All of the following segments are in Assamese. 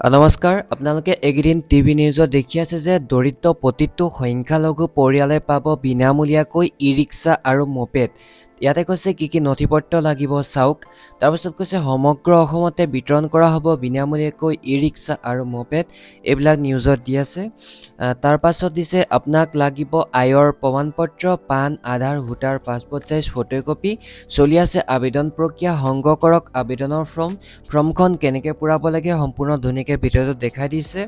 নমস্কাৰ আপোনালোকে এইকেইদিন টিভি নিউজত দেখি আছে যে দৰিদ্ৰ প্ৰতিটো সংখ্যালঘু পৰিয়ালে পাব বিনামূলীয়াকৈ ই-ৰিক্সা আৰু মপেড ইয়াতে কৈছে কি নথিপত্ৰ লাগিব চাওক তাৰপিছত কৈছে সমগ্ৰ অসমতে বিতৰণ কৰা হ'ব বিনামূলীয়াকৈ ই-ৰিক্সা আৰু মপেড এইবিলাক নিউজত দি আছে তাৰ পাছত দিছে আপোনাক লাগিব আয়ৰ প্ৰমাণপত্ৰ পান আধাৰ ভোটাৰ পাছপোৰ্ট সাইজ ফটোকপি চলি আছে আবেদন প্ৰক্ৰিয়া সংগ্ৰহ কৰক আবেদনৰ ফৰ্মখন কেনেকৈ পূৰাব লাগে সম্পূৰ্ণ ধুনীয়াকৈ ভিডিঅ'টো দেখাই দিছে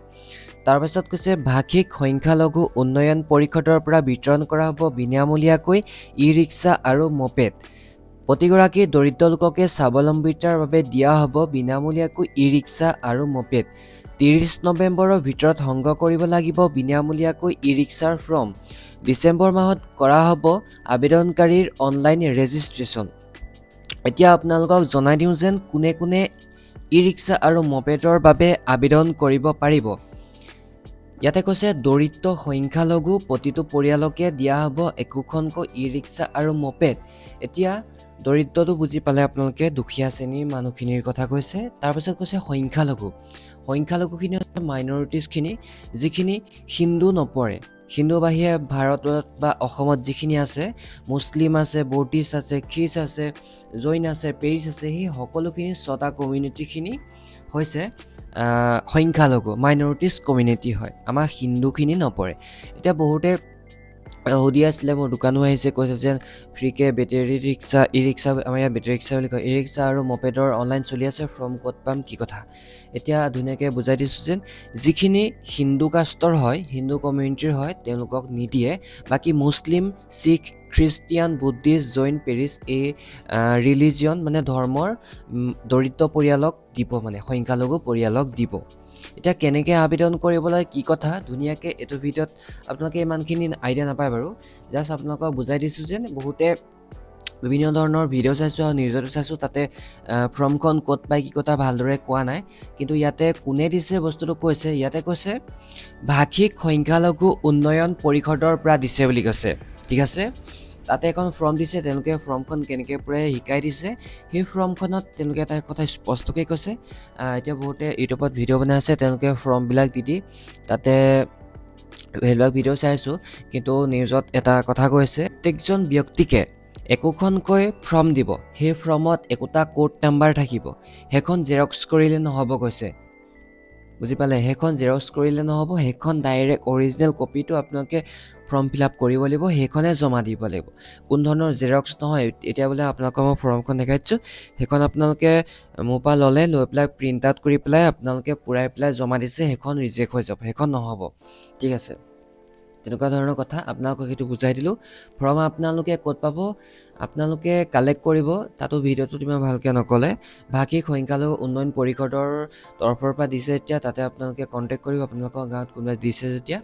তাৰপিছত কৈছে ভাষিক সংখ্যালঘু উন্নয়ন পৰিষদৰ পৰা বিতৰণ কৰা হ'ব বিনামূলীয়াকৈ ই-ৰিক্সা আৰু মপেড প্ৰতিগৰাকী দৰিদ্ৰ লোককে স্বাৱলম্বিতাৰ বাবে দিয়া হ'ব বিনামূলীয়াকৈ ই-ৰিক্সা আৰু মপেড 30 নৱেম্বৰৰ ভিতৰত সংগ্ৰহ কৰিব লাগিব বিনামূলীয়াকৈ ই-ৰিক্সাৰ ফৰ্ম ডিচেম্বৰ মাহত কৰা হ'ব আবেদনকাৰীৰ অনলাইন ৰেজিষ্ট্ৰেশ্যন এতিয়া আপোনালোকক জনাই দিওঁ যেন কোনে কোনে ই-ৰিক্সা আৰু মপেডৰ বাবে আবেদন কৰিব পাৰিব ইয়াতে কৈছে দৰিদ্ৰ সংখ্যালঘু প্ৰতিটো পৰিয়ালকে দিয়া হ'ব একোখনকৈ ই-ৰিক্সা আৰু মপেড এতিয়া দৰিদ্ৰটো বুজি পালে আপোনালোকে দুখীয়া শ্ৰেণীৰ মানুহখিনিৰ কথা কৈছে তাৰপিছত কৈছে সংখ্যালঘুখিনি মাইনৰিটিছখিনি যিখিনি হিন্দু নপৰে হিন্দু বাহিৰে ভাৰতত বা অসমত যিখিনি আছে মুছলিম আছে বৌদ্ধিষ্ট আছে খ্ৰীষ্ট আছে জৈন আছে পেৰিছ আছে সেই সকলোখিনি ছটা কমিউনিটিখিনি হৈছে সংখ্যালঘু মাইনৰিটিছ কমিউনিটি হয় আমাৰ হিন্দুখিনি নপৰে এতিয়া বহুতে সুধি আছিলে মোৰ দোকানো আহিছে কৈছে যে ফ্ৰীকে বেটেৰী ৰিক্সা ই-ৰিক্সা আমাৰ ইয়াত বেটেৰী ৰিক্সা বুলি কয় ই-ৰিক্সা আৰু মপেডৰ অনলাইন চলি আছে ফৰ্ম ক'ত পাম কি কথা এতিয়া ধুনীয়াকৈ বুজাই দিছোঁ যেন যিখিনি হিন্দু কাষ্টৰ হয় হিন্দু কমিউনিটিৰ হয় তেওঁলোকক নিদিয়ে বাকী Muslim Sikh Christian Buddhist Jain পেৰিছ এই ৰিলিজিয়ন মানে ধৰ্মৰ দৰিদ্ৰ পৰিয়ালক দিব মানে সংখ্যালঘু পৰিয়ালক দিব এতিয়া কেনেকৈ আবেদন কৰিবলৈ কি কথা ধুনীয়াকৈ এইটো ভিডিঅ'ত আপোনালোকে ইমানখিনি আইডিয়া নাপায় বাৰু জাষ্ট আপোনালোকক বুজাই দিছোঁ যেন বহুতে বিভিন্ন ধৰণৰ ভিডিঅ' চাইছোঁ আৰু নিউজতো চাইছোঁ তাতে ফৰ্মখন ক'ত পায় কি কথা ভালদৰে কোৱা নাই কিন্তু ইয়াতে কোনে দিছে বস্তুটো কৈছে ইয়াতে কৈছে ভাষিক সংখ্যালঘু উন্নয়ন পৰিষদৰ পৰা দিছে বুলি কৈছে ঠিক আছে তাতে এখন ফৰ্ম দিছে তেওঁলোকে ফৰ্মখন কেনেকৈ পূৰাই শিকাই দিছে সেই ফৰ্মখনত তেওঁলোকে এটা কথা স্পষ্টকৈ কৈছে এতিয়া বহুতে ইউটিউবত ভিডিঅ' বনাই আছে তেওঁলোকে ফৰ্মবিলাক দি তাতে সেইবিলাক ভিডিঅ' চাইছোঁ কিন্তু নিউজত এটা কথা কৈছে প্ৰত্যেকজন ব্যক্তিকে একোখনকৈ ফৰ্ম দিব সেই ফৰ্মত একোটা কোড নাম্বাৰ থাকিব সেইখন জেৰক্স কৰিলে নহ'ব কৈছে বুজি পালে সেইখন জেৰক্স কৰিলে নহ'ব সেইখন ডাইৰেক্ট অৰিজিনেল কপিটো আপোনালোকে ফৰ্ম ফিল আপ কৰিব লাগিব সেইখনে জমা দিব লাগিব কোন ধৰণৰ জেৰক্স নহয় এতিয়া বোলে আপোনালোকক মই ফৰ্মখন দেখাইছোঁ সেইখন আপোনালোকে মোৰ পৰা লৈ পেলাই প্ৰিণ্ট আউট কৰি পেলাই আপোনালোকে পূৰাই পেলাই জমা দিছে সেইখন ৰিজেক্ট হৈ যাব সেইখন নহ'ব ঠিক আছে তেনেকুৱা ধৰণৰ কথা আপোনালোকক সেইটো বুজাই দিলোঁ ফৰ্ম আপোনালোকে ক'ত পাব আপোনালোকে কালেক্ট কৰিব তাতো ভিডিঅ'টো ইমান ভালকৈ নক'লে ভাষিক সংখ্যালঘু উন্নয়ন পৰিষদৰ তৰফৰ পৰা দিছে এতিয়া তাতে আপোনালোকে কণ্টেক্ট কৰিব আপোনালোকৰ গাঁৱত কোনোবাই দিছে যেতিয়া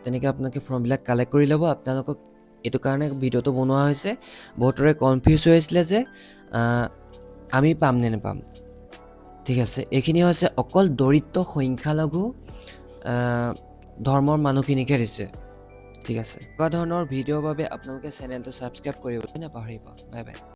তেনেকৈ আপোনালোকে ফৰ্মবিলাক কালেক্ট কৰি ল'ব আপোনালোকক এইটো কাৰণে ভিডিঅ'টো বনোৱা হৈছে বহুতৰে কনফিউজ হৈ আছিলে যে আমি পাম নে নাপাম ঠিক আছে এইখিনি হৈছে অকল দৰিদ্ৰ সংখ্যালঘু ধৰ্মৰ মানুহখিনিকে দিছে ঠিক আছে এনেকুৱা ধৰণৰ ভিডিঅ'ৰ বাবে আপোনালোকে চেনেলটো ছাবস্ক্ৰাইব কৰিব নাপাহৰিব বাই বাই